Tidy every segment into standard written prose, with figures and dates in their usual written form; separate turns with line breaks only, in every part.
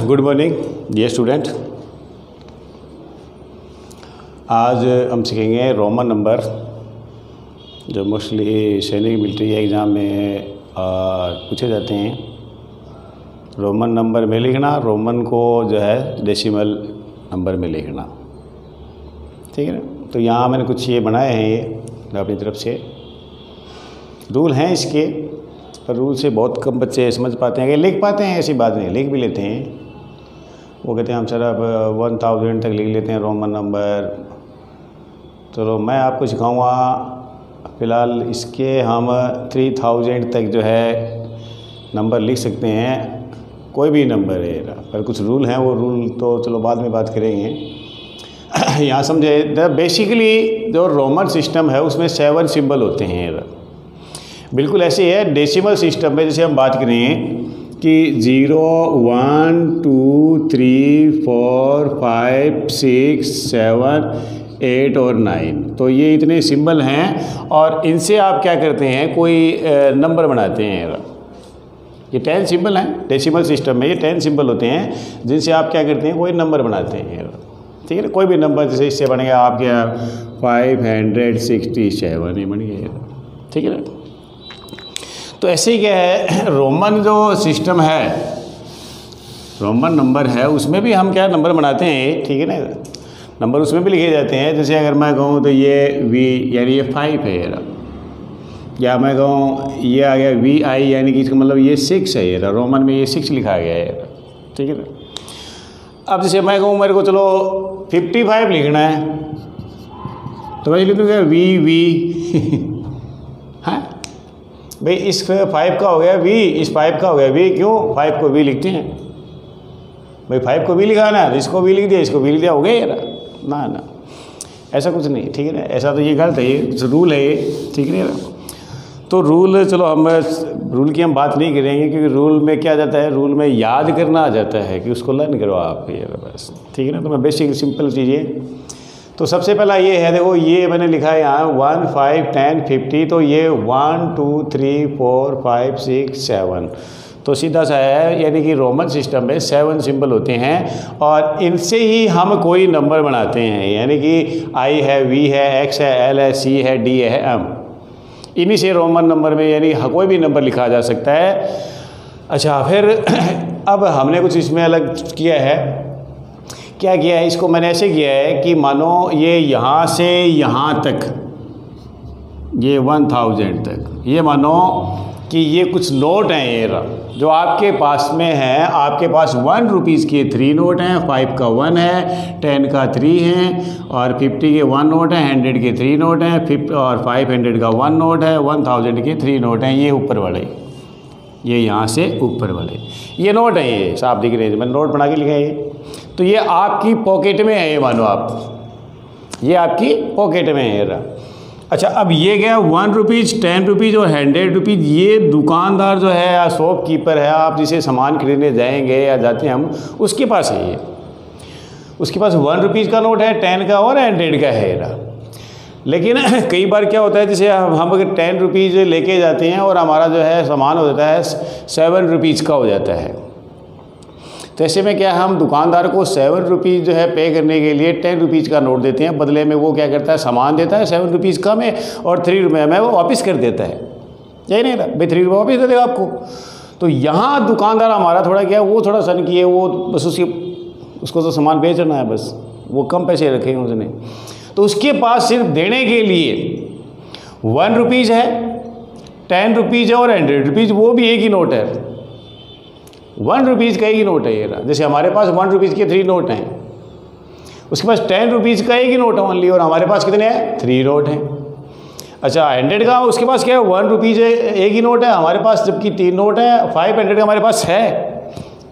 Good morning dear student. आज हम सीखेंगे रोमन नंबर जो मोस्टली सैनिक मिलिट्री एग्ज़ाम में पूछे जाते हैं। रोमन नंबर में लिखना, रोमन को जो है डेसिमल नंबर में लिखना, ठीक है ना। तो यहाँ मैंने कुछ ये बनाए हैं, ये अपनी तरफ से रूल हैं इसके, पर रूल से बहुत कम बच्चे समझ पाते हैं कि लिख पाते हैं। ऐसी बात नहीं, लिख भी लेते हैं। वो कहते हैं हम सर अब 1000 तक लिख लेते हैं रोमन नंबर। चलो मैं आपको सिखाऊंगा, फ़िलहाल इसके हम 3000 तक जो है नंबर लिख सकते हैं, कोई भी नंबर है। पर कुछ रूल हैं, वो रूल तो चलो बाद में बात करेंगे। यहाँ समझे, बेसिकली जो रोमन सिस्टम है उसमें 7 सिंबल होते हैं। बिल्कुल ऐसे ही है डेसिमल सिस्टम में। जैसे हम बात करें कि 0 1 2 3 4 5 6 7 8 और 9, तो ये इतने सिंबल हैं और इनसे आप क्या करते हैं, कोई नंबर बनाते हैं। ये 10 सिंबल हैं डेसिमल सिस्टम में, ये 10 सिंबल होते हैं जिनसे आप क्या करते हैं, कोई नंबर बनाते हैं, ठीक है ना। कोई भी नंबर जैसे इससे बन गया आपके 567, ये बन गया, ठीक है ना। तो ऐसे ही क्या है, रोमन जो सिस्टम है, रोमन नंबर है, उसमें भी हम क्या नंबर बनाते हैं, ठीक है ना। नंबर उसमें भी लिखे जाते हैं। जैसे अगर मैं कहूँ तो ये V यानी ये 5 है ये, या मैं कहूँ ये आ गया VI यानी कि इसका मतलब ये 6 है ये, रोमन में ये 6 लिखा गया है, ठीक है ना। अब जैसे मैं कहूँ मेरे को चलो 55 लिखना है, तो मैं लिख दूँगा VV। हाँ भाई, इस 5 का हो गया V, इस 5 का हो गया V। क्यों 5 को V लिखते हैं भाई, 5 को V लिखाना है, इसको V लिख दिया, इसको V लिख दिया, हो गया यार। ना ऐसा कुछ नहीं, ठीक है ना। ऐसा तो ये गलत है, ये रूल है ये, ठीक है ना। तो रूल, चलो हम रूल की हम बात नहीं करेंगे, क्योंकि रूल में क्या जाता है, रूल में याद करना आ जाता है कि उसको लर्न करो आप, ये बस, ठीक है ना। तो मैं बेसिक सिंपल चीज़ें, तो सबसे पहला ये है, देखो ये मैंने लिखा है यहाँ 1 5 10 50, तो ये 1 2 3 4 5 6 7, तो सीधा सा है, यानी कि रोमन सिस्टम में 7 सिंबल होते हैं और इनसे ही हम कोई नंबर बनाते हैं। यानी कि I है, V है, X है, L है, C है, D है, M, इन्हीं से रोमन नंबर में यानी कोई भी नंबर लिखा जा सकता है। अच्छा, फिर अब हमने कुछ इसमें अलग किया है। क्या किया है, इसको मैंने ऐसे किया है कि मानो ये यहाँ से यहाँ तक, ये 1000 तक, ये मानो कि ये कुछ नोट हैं, ये जो आपके पास में है। आपके पास 1 रुपीज़ के 3 नोट हैं, 5 का 1 है, 10 का 3 हैं और 50 के 1 नोट हैं, 100 के 3 नोट हैं, 50 और 500 का 1 नोट है, 1000 के 3 नोट हैं। ये ऊपर वाले, ये यहाँ से ऊपर वाले ये नोट हैं, ये साफ दिख रहे हैं, मैंने नोट बना के लिखा है ये। तो ये आपकी पॉकेट में है, ये मानो आप, ये आपकी पॉकेट में है। अच्छा, अब ये गया 1 रुपीज़, 10 रुपीज़ और 100 रुपीज़। ये दुकानदार जो है या शॉपकीपर है, आप जिसे सामान खरीदने जाएंगे या जाते हैं हम, उसके पास है ये। उसके पास 1 रुपीज़ का नोट है, 10 का और 100 का है। लेकिन कई बार क्या होता है, जैसे हम अगर 10 रुपीज़ लेके जाते हैं और हमारा जो है सामान हो जाता है 7 रुपीज़ का हो जाता है, तो ऐसे में क्या, हम दुकानदार को 7 रुपीज़ जो है पे करने के लिए 10 रुपीज़ का नोट देते हैं। बदले में वो क्या करता है, सामान देता है 7 रुपीज़ कम है और 3 रुपये में वो वापस कर देता है। यही नहीं था भाई, 3 रुपये वापस दे देगा आपको। तो यहाँ दुकानदार हमारा थोड़ा क्या, वो थोड़ा सन की है, वो बस उसको तो सामान बेचना है, बस वो कम पैसे रखे हैं उसने। तो उसके पास सिर्फ देने के लिए 1 रुपीज़ है, 10 रुपीज़ है और 100 रुपीज़, वो भी एक ही नोट है। 1 रुपीज़ का एक ही नोट है ये। जैसे हमारे पास 1 रुपीज़ के 3 नोट हैं, उसके पास 10 रुपीज़ का एक ही नोट है ओनली, और हमारे पास कितने हैं, 3 नोट हैं। अच्छा, 100 का उसके पास क्या है, 1 रुपीज़ है, एक ही नोट है, हमारे पास जबकि 3 नोट हैं। 500 का हमारे पास है,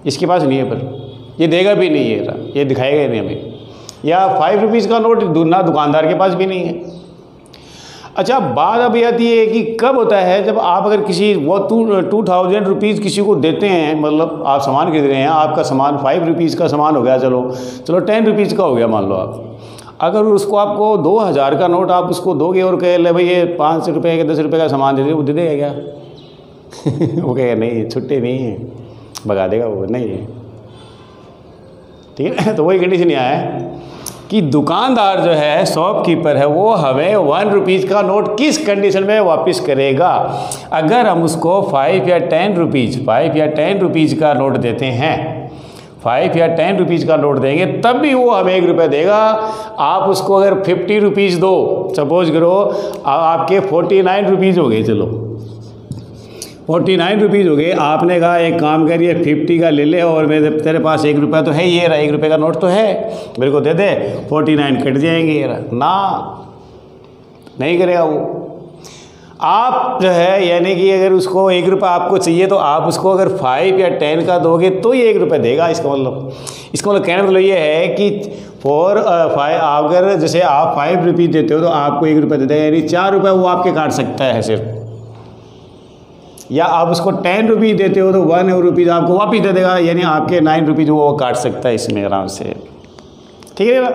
इसके पास नहीं है, पर ये देगा भी नहीं है, ये दिखाएगा ही नहीं हमें। या 5 रुपीज़ का नोट ना दुकानदार के पास भी नहीं है। अच्छा, बात अभी आती है कि कब होता है, जब आप अगर किसी वो 2000 रुपीज़ किसी को देते हैं, मतलब आप सामान खरीद रहे हैं, आपका सामान 5 रुपीज़ का सामान हो गया, चलो 10 रुपीज़ का हो गया मान लो आप। अगर उसको आपको 2000 का नोट आप उसको दोगे और कहे ले भाई ये 5 रुपये का 10 रुपये का सामान दे दे, वो दे देगा क्या? वो कहेगा नहीं, छुट्टे नहीं है, भगा देगा वो, नहीं है। ठीक है। तो वही कंडीशन यहाँ है कि दुकानदार जो है, शॉपकीपर है, वो हमें 1 रुपीज़ का नोट किस कंडीशन में वापस करेगा? अगर हम उसको 5 या 10 रुपीज़ का नोट देते हैं, 5 या 10 रुपीज़ का नोट देंगे तब भी वो हमें 1 रुपये देगा। आप उसको अगर 50 रुपीज़ दो, सपोज करो आपके 49 रुपीज़ हो गए, चलो 49 रुपीज़ हो गए, आपने कहा एक काम करिए 50 का ले ले और तेरे पास 1 रुपया तो है, ये रहा 1 रुपये का नोट तो है, मेरे को दे दे, 49 कट जाएंगे, ये रहा ना, नहीं करेगा वो। आप जो है यानी कि अगर उसको 1 रुपया आपको चाहिए तो आप उसको अगर 5 या 10 का दोगे तो ये 1 रुपया देगा। इसका मतलब कहने का मतलब ये है कि 5 अगर जैसे आप 5 रुपीज़ देते हो तो आपको 1 रुपया दे देगा, यानी 4 रुपये वो आपके काट सकता है सिर्फ। या आप उसको 10 रुपीज़ देते हो तो 1 रुपीज़ आपको वापस दे देगा, यानी आपके 9 रुपीज़ वो काट सकता है इसमें आराम से, ठीक है ना।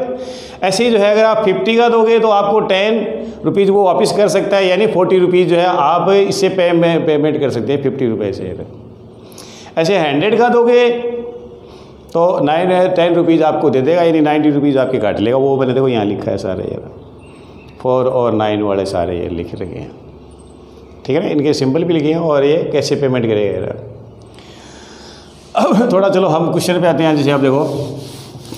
ऐसे ही जो है अगर आप 50 का दोगे तो आपको 10 रुपीज़ वो वापस कर सकता है, यानी 40 रुपीज़ जो है आप इससे पेमेंट कर सकते हैं 50 रुपये से। ऐसे 100 का दोगे तो 10 रुपीज़ आपको दे देगा, यानी 90 रुपीज़ आपके काट लेगा। वो मैंने देखो यहाँ लिखा है सारे, ये 4 और 9 वाले सारे ये लिख रखे हैं, ठीक है ना। इनके सिंबल भी लिखे हैं और ये कैसे पेमेंट करेगा। अब थोड़ा चलो हम क्वेश्चन पे आते हैं। जैसे आप देखो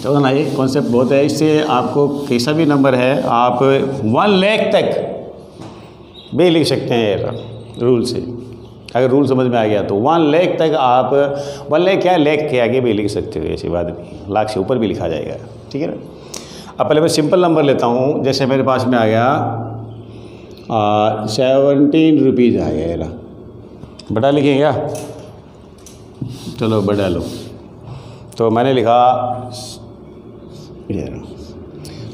तो ना ये कॉन्सेप्ट बहुत है, इससे आपको कैसा भी नंबर है आप 1 लाख तक भी लिख सकते हैं ये रूल से। अगर रूल समझ में आ गया तो 1 लाख तक आप 1 लाख क्या लाख के आगे भी लिख सकते हो, ऐसी बात नहीं, लाख से ऊपर भी लिखा जाएगा, ठीक है ना। अब पहले मैं सिंपल नंबर लेता हूँ। जैसे मेरे पास में आ गया 17 रुपीज़ आ गया, ये बड़ा लिखें क्या? चलो बड़ा लो। तो मैंने लिखा,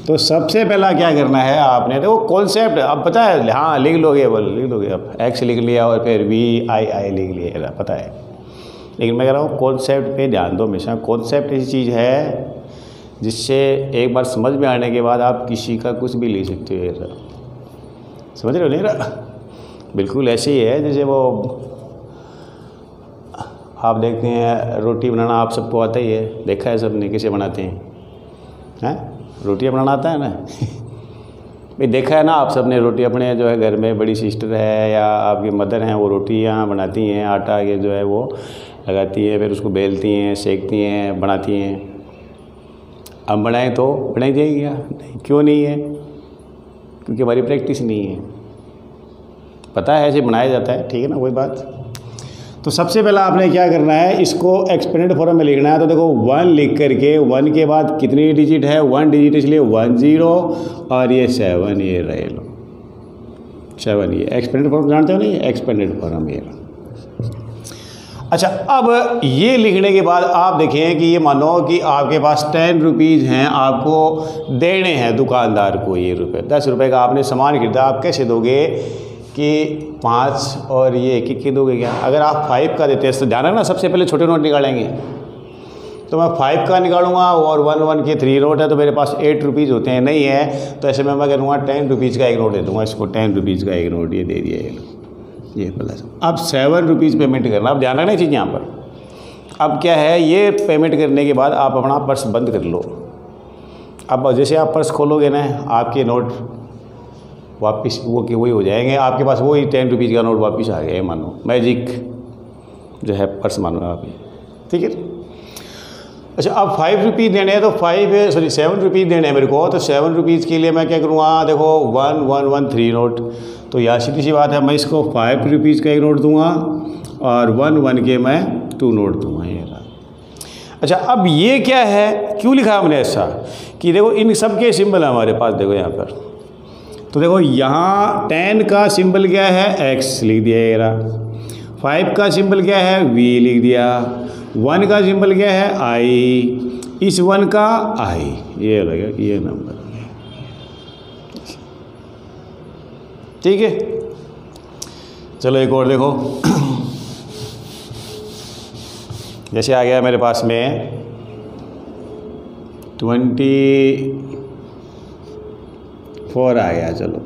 तो सबसे पहला क्या करना है आपने, देखो कॉन्सेप्ट अब पता है, हाँ लिख लोगे, लिख लोगे अब एक्स लिख लिया और फिर VII लिख लिया, पता है। लेकिन मैं कह रहा हूँ कॉन्सेप्ट पे ध्यान दो हमेशा। कॉन्सेप्ट ऐसी चीज़ है जिससे एक बार समझ में आने के बाद आप किसी का कुछ भी ले सकते हो, ऐसा समझ रहे हो नहीं रहा? बिल्कुल ऐसे ही है जैसे वो आप देखते हैं रोटी बनाना आप सबको आता ही है, देखा है सबने कैसे बनाते हैं रोटियाँ बनाना आता है ना भाई, देखा है ना आप सबने रोटी अपने जो है घर में बड़ी सिस्टर है या आपकी मदर हैं वो रोटियाँ बनाती हैं, आटा के जो है वो लगाती है, फिर उसको बेलती हैं, सेकती हैं, बनाती हैं। हम बनाएं तो बनाई जाएगी क्या? नहीं, क्यों नहीं है? क्योंकि हमारी प्रैक्टिस नहीं है, पता है ऐसे बनाया जाता है, ठीक है ना, वही बात। तो सबसे पहला आपने क्या करना है, इसको एक्सपेंडेड फॉर्म में लिखना है। तो देखो 1 लिख करके 1 के बाद कितनी डिजिट है, 1 डिजिट, इसलिए 1 0 और ये 7, ये रहे लो 7, ये एक्सपेंडेड फॉर्म जानते हो नहीं, एक्सपेंडेड फॉर्म ये। अच्छा, अब ये लिखने के बाद आप देखें कि ये मानो कि आपके पास 10 रुपीज़ हैं, आपको देने हैं दुकानदार को ये रुपये, 10 रुपये का आपने सामान खरीदा। आप कैसे दोगे कि 5 और ये 1 दोगे क्या? अगर आप 5 का देते हैं तो ध्यान रखना, सबसे पहले छोटे नोट निकालेंगे। तो मैं 5 का निकालूंगा और 1 के 3 नोट है तो मेरे पास 8 रुपीज़ होते हैं, नहीं है तो ऐसे में मैं करूँगा 10 रुपीज़ का एक नोट दे दूँगा इसको, 10 रुपीज़ का एक नोट ये दे दिया, ये प्लस। अब 7 रुपीज़ पेमेंट करना। अब ध्यान रखना चीज़ यहाँ पर। अब क्या है, ये पेमेंट करने के बाद आप अपना पर्स बंद कर लो। अब जैसे आप पर्स खोलोगे ना, आपके नोट वापस वही हो जाएंगे, आपके पास वही 10 रुपीज़ का नोट वापस आ गया, मानो मैजिक जो है पर्स मानो आप, ठीक है। अच्छा, अब 5 रुपीज़ देने हैं तो 7 रुपीज़ देने हैं मेरे को। तो 7 रुपीज़ के लिए मैं क्या करूँगा, देखो 1 1 1 3 नोट, तो यहाँ सीधी सी बात है, मैं इसको 5 रुपीज़ का एक नोट दूंगा और 1 1 के मैं 2 नोट दूंगा, ये रहा। अच्छा, अब ये क्या है, क्यों लिखा हमने ऐसा कि देखो इन सब के सिंबल है हमारे पास, देखो यहाँ पर। तो देखो यहाँ 10 का सिंबल क्या है, X लिख दिया ये रहा। 5 का सिंबल क्या है, V लिख दिया। 1 का सिंबल क्या है, I, इस 1 का I, ये लगा, ये नंबर, ठीक है। चलो एक और देखो जैसे आ गया मेरे पास में 24 आ गया, चलो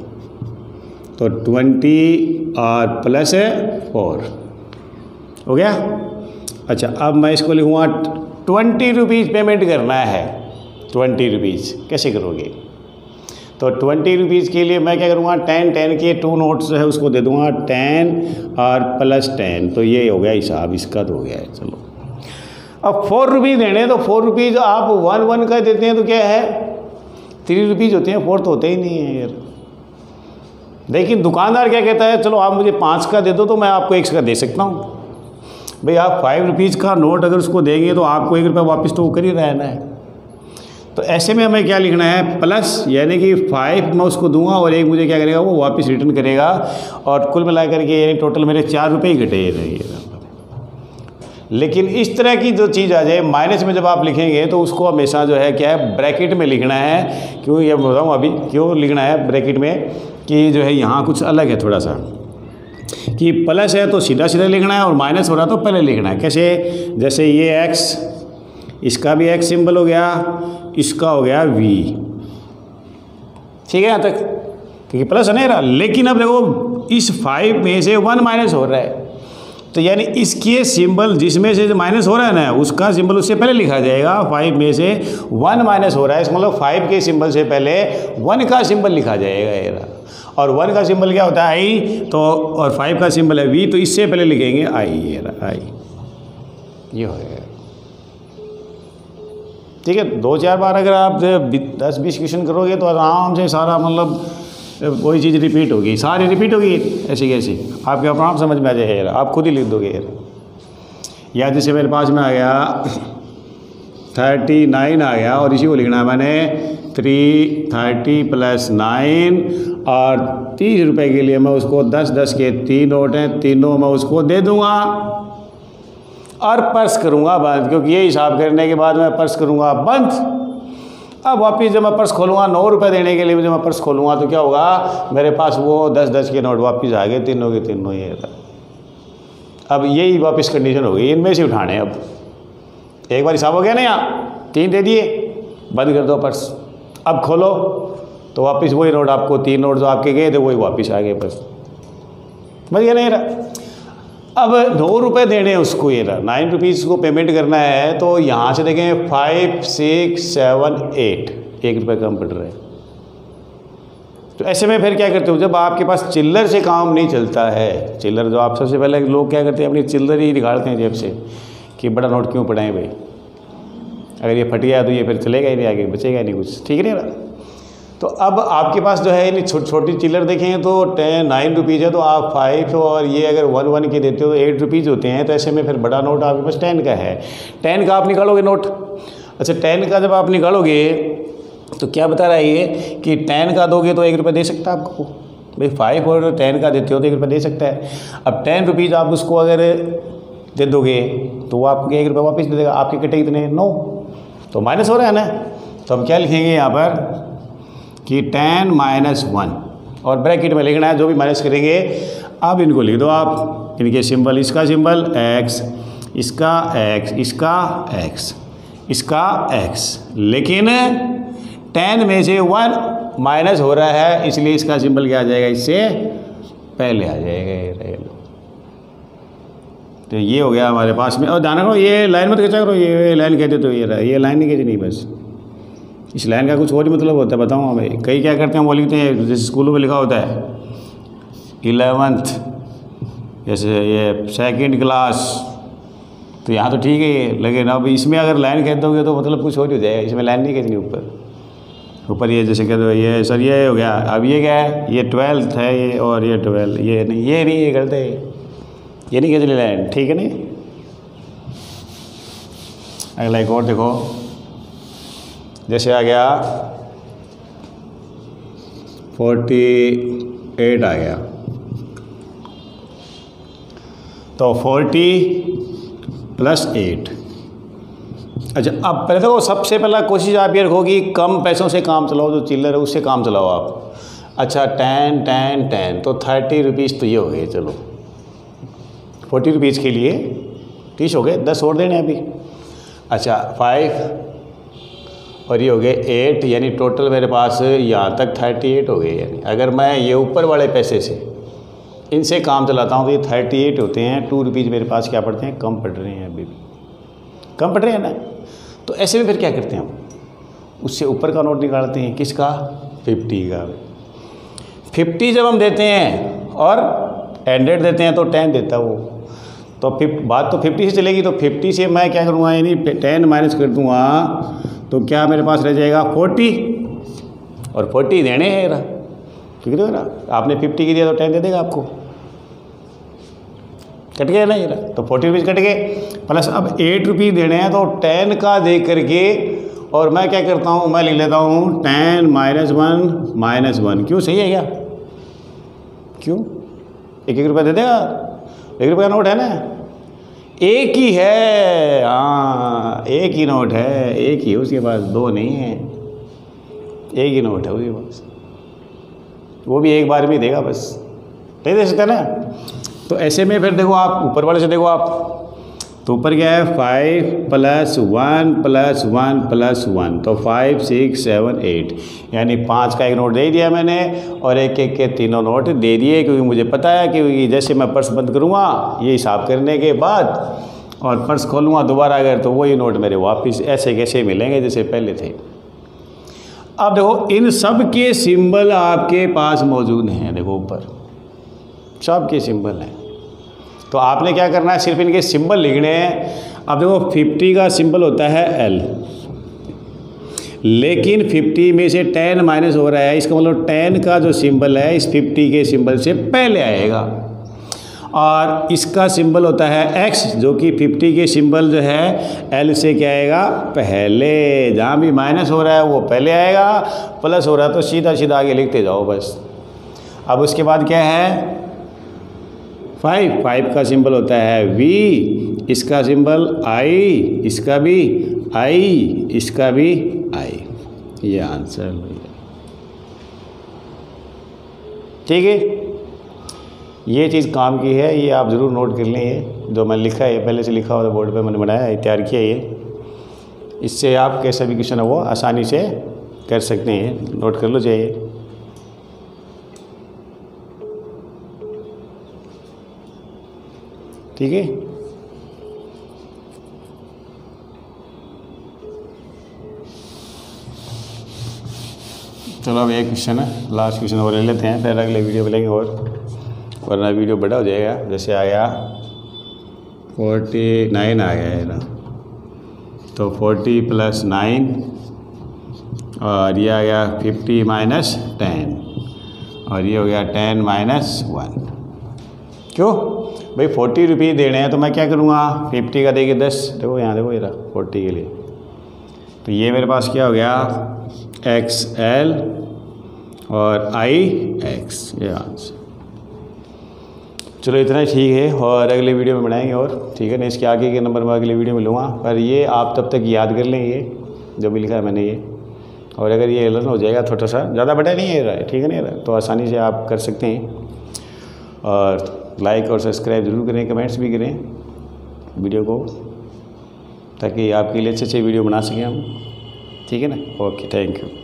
तो 20 और प्लस है 4 हो गया। अच्छा, अब मैं इसको लिखूँगा 20 रुपीज़ पेमेंट करना है, 20 रुपीज़ कैसे करोगे? तो 20 रुपीज़ के लिए मैं क्या करूँगा, 10 के 2 नोट्स है उसको दे दूँगा 10 और +10, तो ये हो गया हिसाब, इसका तो हो गया है। चलो अब 4 रुपीज़ देने, तो 4 रुपीज़ आप 1 का देते हैं तो क्या है 3 रुपीज़ होते हैं, 4 तो होते ही नहीं है यार। लेकिन दुकानदार क्या कहता है, चलो आप मुझे 5 का दे दो तो मैं आपको 1 का दे सकता हूँ। भाई आप 5 रुपीज़ का नोट अगर उसको देंगे तो आपको 1 रुपया वापस तो वो कर ही रहना है। तो ऐसे में हमें क्या लिखना है, प्लस, यानी कि 5 मैं उसको दूंगा और 1 मुझे क्या करेगा, वो वापस रिटर्न करेगा, और कुल मिला करके यानी टोटल मेरे 4 रुपये ही घटे रहेंगे। लेकिन इस तरह की जो चीज़ आ जाए माइनस में जब आप लिखेंगे तो उसको हमेशा जो है क्या है, ब्रैकेट में लिखना है। क्यों ये बताऊँ अभी क्यों लिखना है ब्रैकेट में, कि जो है यहाँ कुछ अलग है थोड़ा सा, कि प्लस है तो सीधा सीधा लिखना है और माइनस हो रहा तो पहले लिखना है। कैसे, जैसे ये x, इसका भी x सिंबल हो गया, इसका हो गया v, ठीक है यहाँ तक, क्योंकि प्लस है नहीं रहा। लेकिन अब देखो इस 5 में से 1 माइनस हो रहा है, तो यानी इसके सिंबल जिसमें से माइनस हो रहा है ना, उसका सिंबल उससे पहले लिखा जाएगा। 5 में से 1 माइनस हो रहा है, मतलब 5 के सिंबल से पहले 1 का सिंबल लिखा जाएगा ये। और 1 का सिंबल क्या होता है, आई, तो और 5 का सिंबल है v, तो इससे पहले लिखेंगे आई, ये रहा आई, ये हो गया। ठीक है, 2-4 बार अगर आप 10-20 क्वेश्चन करोगे तो आराम से सारा मतलब वही चीज़ रिपीट होगी, सारी रिपीट होगी ऐसी कैसी, आपके अपना आप समझ में आ जाएगा, आप खुद ही लिख दोगे यार। या जैसे मेरे पास में आ गया 39 आ गया, और इसी को लिखना है मैंने 330 + 9, और 30 रुपये के लिए मैं उसको 10 के 3 नोट हैं, तीनों मैं उसको दे दूँगा और पर्स करूँगा बंद, क्योंकि ये हिसाब करने के बाद मैं पर्स करूँगा बंद। अब वापिस जब मैं पर्स खोलूँगा 9 रुपये देने के लिए जब मैं पर्स खोलूँगा तो क्या होगा, मेरे पास वो 10 के नोट वापस आ गए, तीनों के तीनों ये। अब यही वापस कंडीशन हो गई, इनमें से उठाने। अब एक बार हिसाब हो गया ना, यहाँ 3 दे दिए, बंद कर दो पर्स। अब खोलो तो वापस वही नोट, आपको 3 नोट जो आपके गए थे वही वापस आ गए, बस समझ गया नहीं रहा। अब 9 रुपये देने हैं उसको, ये रहा 9 रुपीज़ को पेमेंट करना है, तो यहाँ से देखें 5, 6, 7, 8, 1 रुपये कम पड़ रहा है। तो ऐसे में फिर क्या करते हो, जब आपके पास चिल्लर से काम नहीं चलता है, चिल्लर जो आप सबसे पहले लोग क्या करते हैं, अपनी चिल्लर ही निकालते हैं जेब से कि बड़ा नोट क्यों पड़ाएं भाई, अगर ये फट गया तो ये फिर चलेगा ही नहीं, आगे बचेगा ही नहीं कुछ, ठीक है नहीं। तो अब आपके पास जो है छोटी चिल्लर देखें तो 9 रुपीज़ है, तो आप 5 और ये अगर 1 के देते हो तो 8 रुपीज़ होते हैं। तो ऐसे में फिर बड़ा नोट आपके पास 10 का है, 10 का आप निकालोगे नोट। अच्छा 10 का जब आप निकालोगे तो क्या बता रहा है ये कि 10 का दोगे तो 1 रुपये दे सकता है आपको, भाई 5 और 10 का देते हो तो 1 रुपये दे सकता है। अब 10 रुपीज़ आप उसको अगर दे दोगे तो वो आपको 1 रुपये वापस दे देगा, आपके कटे कितने 9, तो माइनस हो रहा है ना। तो हम क्या लिखेंगे यहाँ पर कि 10 - 1, और ब्रैकेट में लिखना है जो भी माइनस करेंगे। अब इनको लिख दो आप, इनके सिंबल, इसका सिंबल x, इसका x, इसका x, इसका x, लेकिन 10 में से 1 माइनस हो रहा है, इसलिए इसका सिंबल क्या आ जाएगा, इससे पहले आ जाएगा। तो ये हो गया हमारे पास में। और ध्यान रखो ये लाइन मत खींचा करो, ये लाइन कहते तो ये लाइन नहीं खींचनी, बस इस लाइन का कुछ और ही मतलब होता है, बताऊँ हमें। कई क्या करते हैं, वो लिखते हैं जैसे स्कूलों में लिखा होता है 11th, जैसे ये 2nd क्लास, तो यहाँ तो ठीक है ये, लेकिन अब इसमें अगर लाइन कहते होगे तो मतलब कुछ और ही हो जाएगा, इसमें लाइन नहीं खींचनी ऊपर ये जैसे कहते हो ये सर ये हो गया। अब ये क्या है, ये 12th है ये, और ये 12, ये नहीं ये गलत है, ये नहीं खींचनी लाइन, ठीक है नहीं। अगला एक और देखो, जैसे आ गया 48 आ गया, तो 40 + 8। अच्छा अब पहले देखो, सबसे पहला कोशिश आप ये रखो कि कम पैसों से काम चलाओ, जो चिल्लर है उससे काम चलाओ आप। अच्छा 10 तो 30 रुपीज़ तो ये हो गए, चलो 40 रुपीज़ के लिए 30 हो गए, 10 और देने अभी। अच्छा 5 और ये हो गए 8, यानी टोटल मेरे पास यहाँ तक 38 हो गए। यानी अगर मैं ये ऊपर वाले पैसे से इनसे काम चलाता हूँ तो ये 38 होते हैं, 2 रुपीज़ मेरे पास क्या पड़ते हैं, कम पड़ रहे हैं अभी भी। कम पड़ रहे हैं ना। तो ऐसे में फिर क्या करते हैं हम, उससे ऊपर का नोट निकालते हैं, किसका, 50 का। 50 जब हम देते हैं और 100 देते हैं तो 10 देता है वो, तो बात तो 50 से चलेगी। तो 50 से मैं क्या करूँगा, यानी 10 माइनस कर दूँगा, तो क्या मेरे पास रह जाएगा 40, और 40 देने हैं ना, ठीक है ना। आपने 50 की दिया तो 10 दे देगा आपको, कट गया ना ये ना। तो 40 रुपीज़ कट गए, प्लस अब 8 रुपीज़ देने हैं, तो 10 का दे करके, और मैं क्या करता हूँ, मैं लिख लेता हूँ 10 - 1 क्यों, सही है क्या, क्यों, 1-1 रुपया दे देगा, 1 रुपये का नोट है ना, एक ही है, हाँ एक ही नोट है, एक ही है उसके पास, 2 नहीं है, एक ही नोट है उसके पास, वो भी एक बार में देगा बस, नहीं दे सकता ना। तो ऐसे में फिर देखो आप ऊपर वाले से देखो आप, तो ऊपर क्या है 5 + 1 + 1 + 1, तो 5 6 7 8, यानी 5 का एक नोट दे दिया मैंने, और एक एक के तीनों नोट दे दिए, क्योंकि मुझे पता है कि जैसे मैं पर्स बंद करूँगा ये हिसाब करने के बाद, और पर्स खोलूँगा दोबारा अगर, तो वही नोट मेरे वापस ऐसे कैसे मिलेंगे जैसे पहले थे। अब देखो इन सब के सिंबल आपके पास मौजूद हैं, देखो ऊपर सब के सिंबल हैं, तो आपने क्या करना है, सिर्फ इनके सिंबल लिखने हैं। अब देखो 50 का सिंबल होता है L, लेकिन 50 में से 10 माइनस हो रहा है, इसका मतलब 10 का जो सिंबल है इस 50 के सिंबल से पहले आएगा, और इसका सिंबल होता है X, जो कि 50 के सिंबल जो है L से क्या आएगा, पहले, जहाँ भी माइनस हो रहा है वो पहले आएगा, प्लस हो रहा है तो सीधा सीधा आगे लिखते जाओ बस। अब उसके बाद क्या है 5 का सिंबल होता है V, इसका सिंबल I, इसका भी I, इसका भी I, ये आंसर भैया, ठीक है। ये चीज़ काम की है, ये आप ज़रूर नोट कर लें, ये जो मैंने लिखा है पहले से लिखा हुआ बोर्ड पे मैंने बनाया है, तैयार किया ये, इससे आप कैसा भी क्वेश्चन है वो आसानी से कर सकते हैं, नोट कर लो चाहिए। ठीक है, चलो अब एक क्वेश्चन है, लास्ट क्वेश्चन और ले लेते हैं, फिर अगले वीडियो मिलेंगे, और वरना वीडियो बड़ा हो जाएगा। जैसे आ गया 49 आ गया है ना, तो 40 + 9, और ये आ गया 50 - 10, और ये हो गया 10 - 1। क्यों भाई 40 रुपये देने हैं, तो मैं क्या करूँगा, 50 का देके 10, देखो यहाँ देखो ये रहा 40 के लिए, तो ये मेरे पास क्या हो गया XL और IX, ये आंसर। चलो इतना ही ठीक है, और अगले वीडियो में बनाएंगे, और ठीक है ना, इसके आगे के नंबर में अगले वीडियो में लूँगा, पर ये आप तब तक याद कर लें, ये जो भी लिखा है मैंने ये, और अगर ये लर्न हो जाएगा थोड़ा सा, ज़्यादा बड़ा नहीं है, ठीक है नहीं, तो आसानी से आप कर सकते हैं। और लाइक और सब्सक्राइब ज़रूर करें, कमेंट्स भी करें वीडियो को, ताकि आपके लिए अच्छे वीडियो बना सकें हम, ठीक है ना। Okay, thank you.